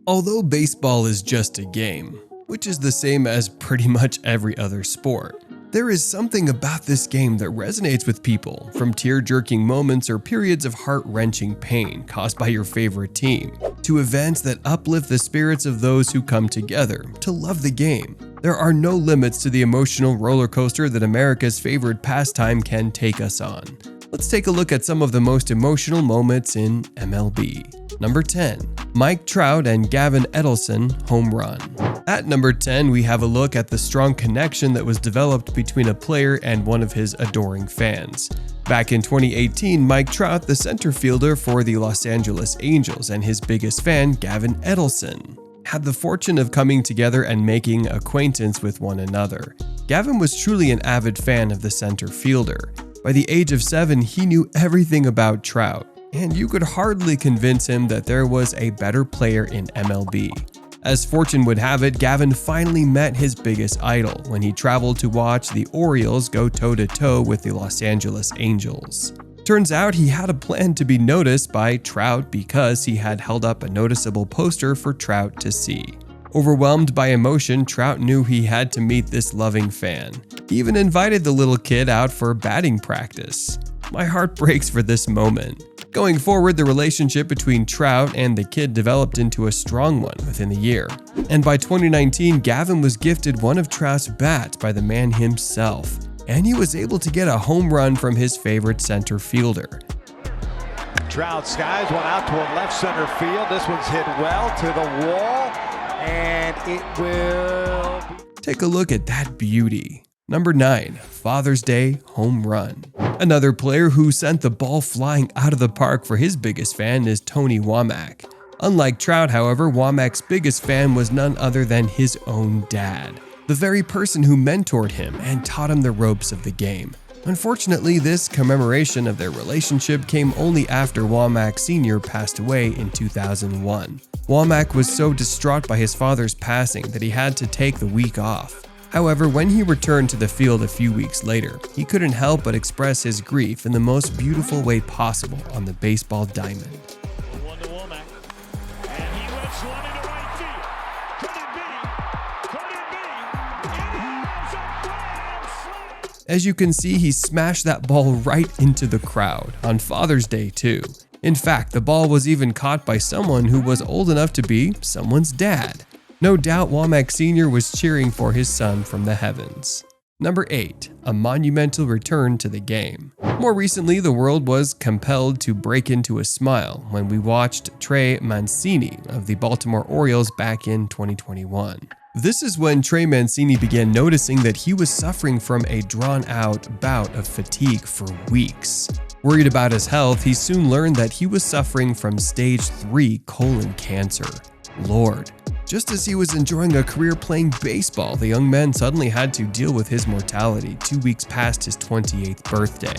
Although baseball is just a game, which is the same as pretty much every other sport, there is something about this game that resonates with people, from tear-jerking moments or periods of heart-wrenching pain caused by your favorite team, to events that uplift the spirits of those who come together to love the game. There are no limits to the emotional roller coaster that America's favorite pastime can take us on. Let's take a look at some of the most emotional moments in MLB. Number 10. Mike Trout and Gavin Edelson home run. At number 10, we have a look at the strong connection that was developed between a player and one of his adoring fans. Back in 2018, Mike Trout, the center fielder for the Los Angeles Angels, and his biggest fan, Gavin Edelson, had the fortune of coming together and making acquaintance with one another. Gavin was truly an avid fan of the center fielder. By the age of 7, he knew everything about Trout, and you could hardly convince him that there was a better player in MLB. As fortune would have it, Gavin finally met his biggest idol when he traveled to watch the Orioles go toe-to-toe with the Los Angeles Angels. Turns out he had a plan to be noticed by Trout because he had held up a noticeable poster for Trout to see. Overwhelmed by emotion, Trout knew he had to meet this loving fan. He even invited the little kid out for batting practice. My heart breaks for this moment. Going forward, the relationship between Trout and the kid developed into a strong one within the year. And by 2019, Gavin was gifted one of Trout's bats by the man himself, and he was able to get a home run from his favorite center fielder. Trout skies one out toward left center field. This one's hit well to the wall, and it will... Take a look at that beauty. Number 9. Father's Day home run. Another player who sent the ball flying out of the park for his biggest fan is Tony Womack. Unlike Trout, however, Womack's biggest fan was none other than his own dad, the very person who mentored him and taught him the ropes of the game. Unfortunately, this commemoration of their relationship came only after Womack Sr. passed away in 2001. Womack was so distraught by his father's passing that he had to take the week off. However, when he returned to the field a few weeks later, he couldn't help but express his grief in the most beautiful way possible on the baseball diamond. One to Womack, and he lifts one into right field. Could it be? Could it be? It is a grand slam! As you can see, he smashed that ball right into the crowd, on Father's Day too. In fact, the ball was even caught by someone who was old enough to be someone's dad. No doubt Womack Sr. was cheering for his son from the heavens. Number 8. A monumental return to the game. More recently, the world was compelled to break into a smile when we watched Trey Mancini of the Baltimore Orioles back in 2021. This is when Trey Mancini began noticing that he was suffering from a drawn-out bout of fatigue for weeks. Worried about his health, he soon learned that he was suffering from stage 3 colon cancer. Lord. Just as he was enjoying a career playing baseball, the young man suddenly had to deal with his mortality 2 weeks past his 28th birthday.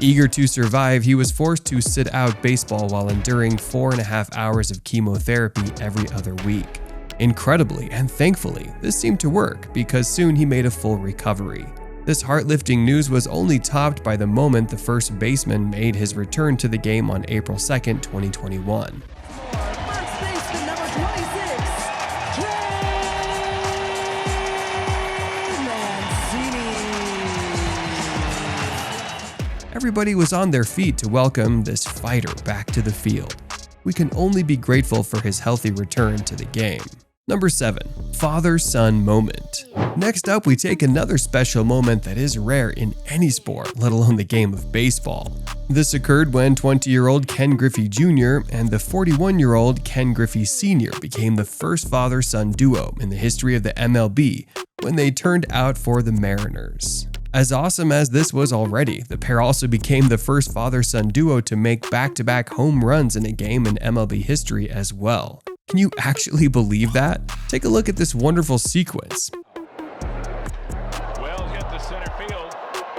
Eager to survive, he was forced to sit out baseball while enduring 4.5 hours of chemotherapy every other week. Incredibly and thankfully, this seemed to work because soon he made a full recovery. This heart-lifting news was only topped by the moment the first baseman made his return to the game on April 2, 2021. Everybody was on their feet to welcome this fighter back to the field. We can only be grateful for his healthy return to the game. Number 7. Father-son moment. Next up, we take another special moment that is rare in any sport, let alone the game of baseball. This occurred when 20-year-old Ken Griffey Jr. and the 41-year-old Ken Griffey Sr. became the first father-son duo in the history of the MLB when they turned out for the Mariners. As awesome as this was already, the pair also became the first father-son duo to make back-to-back home runs in a game in MLB history as well. Can you actually believe that? Take a look at this wonderful sequence. Wells hit the center field.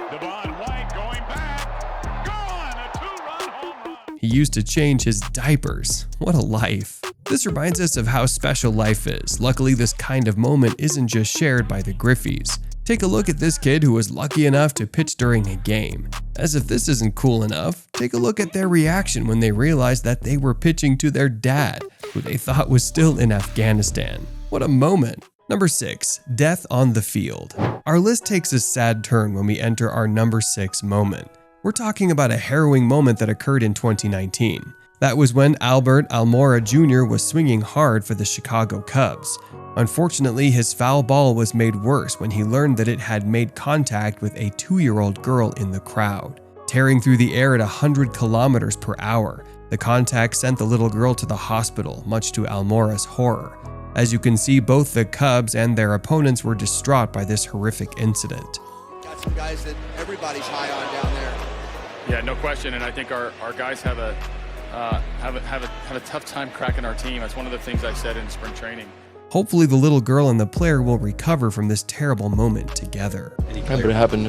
Devon White going back. Gone! A two-run home run. He used to change his diapers. What a life. This reminds us of how special life is. Luckily, this kind of moment isn't just shared by the Griffeys. Take a look at this kid who was lucky enough to pitch during a game. As if this isn't cool enough, take a look at their reaction when they realized that they were pitching to their dad, who they thought was still in Afghanistan. What a moment. Number 6. Death on the field. Our list takes a sad turn when we enter our number 6 moment. We're talking about a harrowing moment that occurred in 2019. That was when Albert Almora Jr. was swinging hard for the Chicago Cubs. Unfortunately, his foul ball was made worse when he learned that it had made contact with a 2-year-old girl in the crowd. Tearing through the air at 100 kilometers per hour, the contact sent the little girl to the hospital, much to Almora's horror. As you can see, both the Cubs and their opponents were distraught by this horrific incident. Got some guys that everybody's high on down there. Yeah, no question, and I think our guys have a tough time cracking our team. That's one of the things I said in spring training. Hopefully the little girl and the player will recover from this terrible moment together. Yeah, but it happened.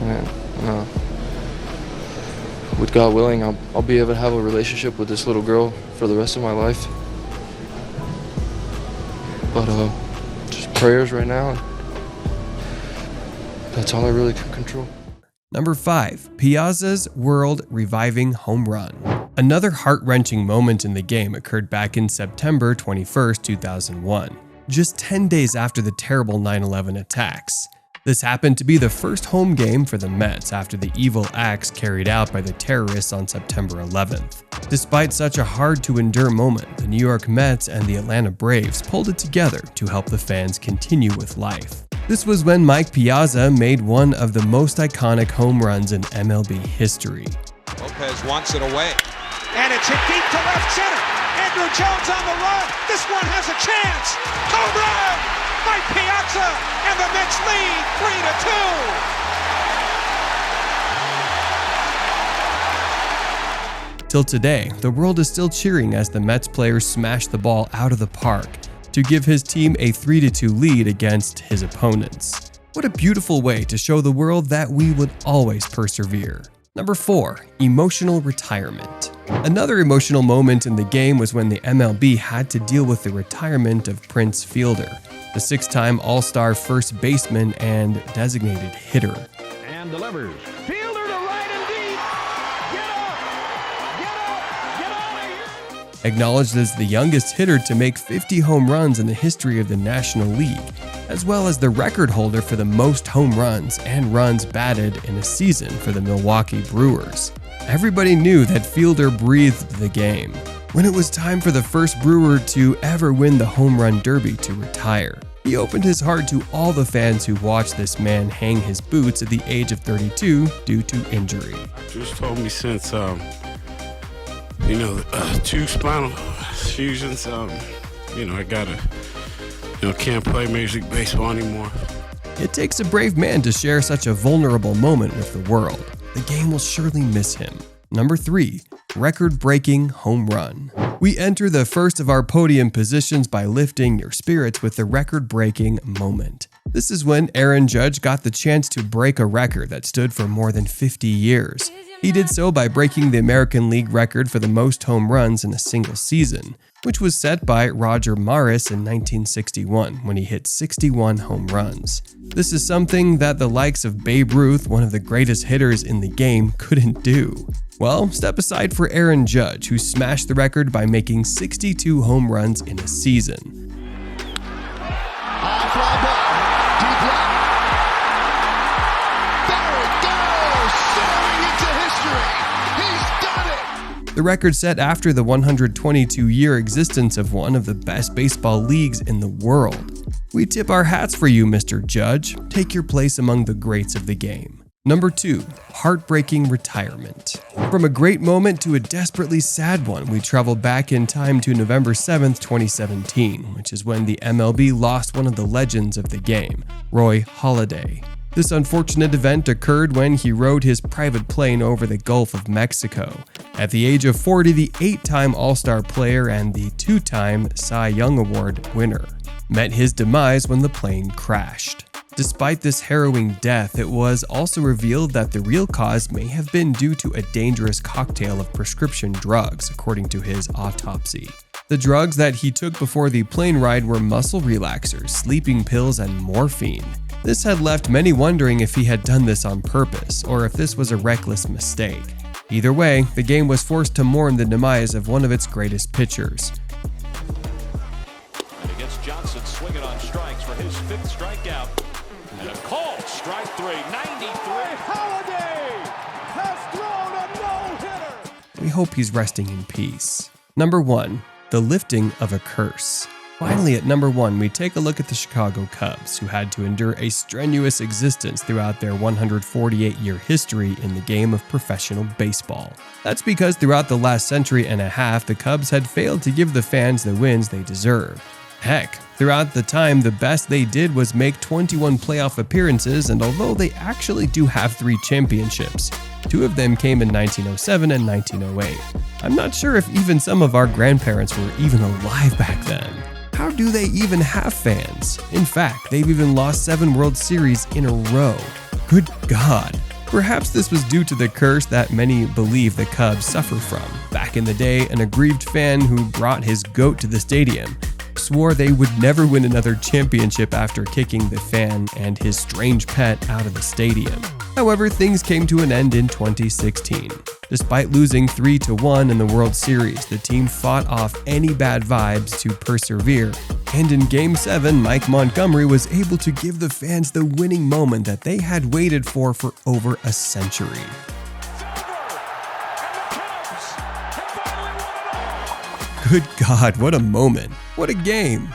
And, with God willing, I'll be able to have a relationship with this little girl for the rest of my life. But just prayers right now. That's all I really can control. Number 5. Piazza's world-reviving home run. Another heart-wrenching moment in the game occurred back in September 21, 2001, just 10 days after the terrible 9/11 attacks. This happened to be the first home game for the Mets after the evil acts carried out by the terrorists on September 11th. Despite such a hard-to-endure moment, the New York Mets and the Atlanta Braves pulled it together to help the fans continue with life. This was when Mike Piazza made one of the most iconic home runs in MLB history. Lopez wants it away. And it's hit deep to left center. Andrew Jones on the run. This one has a chance. Home run! Mike Piazza, and the Mets lead 3-2. Till today, the world is still cheering as the Mets player smashed the ball out of the park to give his team a 3-2 lead against his opponents. What a beautiful way to show the world that we would always persevere. Number 4. Emotional retirement. Another emotional moment in the game was when the MLB had to deal with the retirement of Prince Fielder, the 6-time All-Star first baseman and designated hitter. And delivers. Fielder to right and deep. Get up! Get up! Get out of here! Acknowledged as the youngest hitter to make 50 home runs in the history of the National League, as well as the record holder for the most home runs and runs batted in a season for the Milwaukee Brewers. Everybody knew that Fielder breathed the game. When it was time for the first Brewer to ever win the Home Run Derby to retire, he opened his heart to all the fans who watched this man hang his boots at the age of 32 due to injury. Just told me since, 2 spinal fusions, I gotta, can't play Major League Baseball anymore. It takes a brave man to share such a vulnerable moment with the world. The game will surely miss him. Number 3. Record-breaking home run. We enter the first of our podium positions by lifting your spirits with the record-breaking moment. This is when Aaron Judge got the chance to break a record that stood for more than 50 years. He did so by breaking the American League record for the most home runs in a single season, which was set by Roger Maris in 1961 when he hit 61 home runs. This is something that the likes of Babe Ruth, one of the greatest hitters in the game, couldn't do. Well, step aside for Aaron Judge, who smashed the record by making 62 home runs in a season. The record set after the 122-year existence of one of the best baseball leagues in the world. We tip our hats for you, Mr. Judge. Take your place among the greats of the game. Number 2. Heartbreaking retirement. From a great moment to a desperately sad one, we travel back in time to November 7th, 2017, which is when the MLB lost one of the legends of the game, Roy Halladay. This unfortunate event occurred when he rode his private plane over the Gulf of Mexico. At the age of 40, the 8-time All-Star player and the 2-time Cy Young Award winner met his demise when the plane crashed. Despite this harrowing death, it was also revealed that the real cause may have been due to a dangerous cocktail of prescription drugs, according to his autopsy. The drugs that he took before the plane ride were muscle relaxers, sleeping pills, and morphine. This had left many wondering if he had done this on purpose or if this was a reckless mistake. Either way, the game was forced to mourn the demise of one of its greatest pitchers. And against Johnson, swinging on strikes for his 5th strikeout. And a call, strike 3, 93. Holiday has thrown a no-hitter. We hope he's resting in peace. Number 1. The lifting of a curse. Finally, at number 1, we take a look at the Chicago Cubs, who had to endure a strenuous existence throughout their 148-year history in the game of professional baseball. That's because throughout the last century and a half, the Cubs had failed to give the fans the wins they deserved. Heck, throughout the time, the best they did was make 21 playoff appearances, and although they actually do have 3 championships, 2 of them came in 1907 and 1908. I'm not sure if even some of our grandparents were even alive back then. How do they even have fans? In fact, they've even lost 7 World Series in a row. Good God. Perhaps this was due to the curse that many believe the Cubs suffer from. Back in the day, an aggrieved fan who brought his goat to the stadium swore they would never win another championship after kicking the fan and his strange pet out of the stadium. However, things came to an end in 2016. Despite losing 3-1 in the World Series, the team fought off any bad vibes to persevere, and in Game 7, Mike Montgomery was able to give the fans the winning moment that they had waited for over a century. Good God, what a moment. What a game.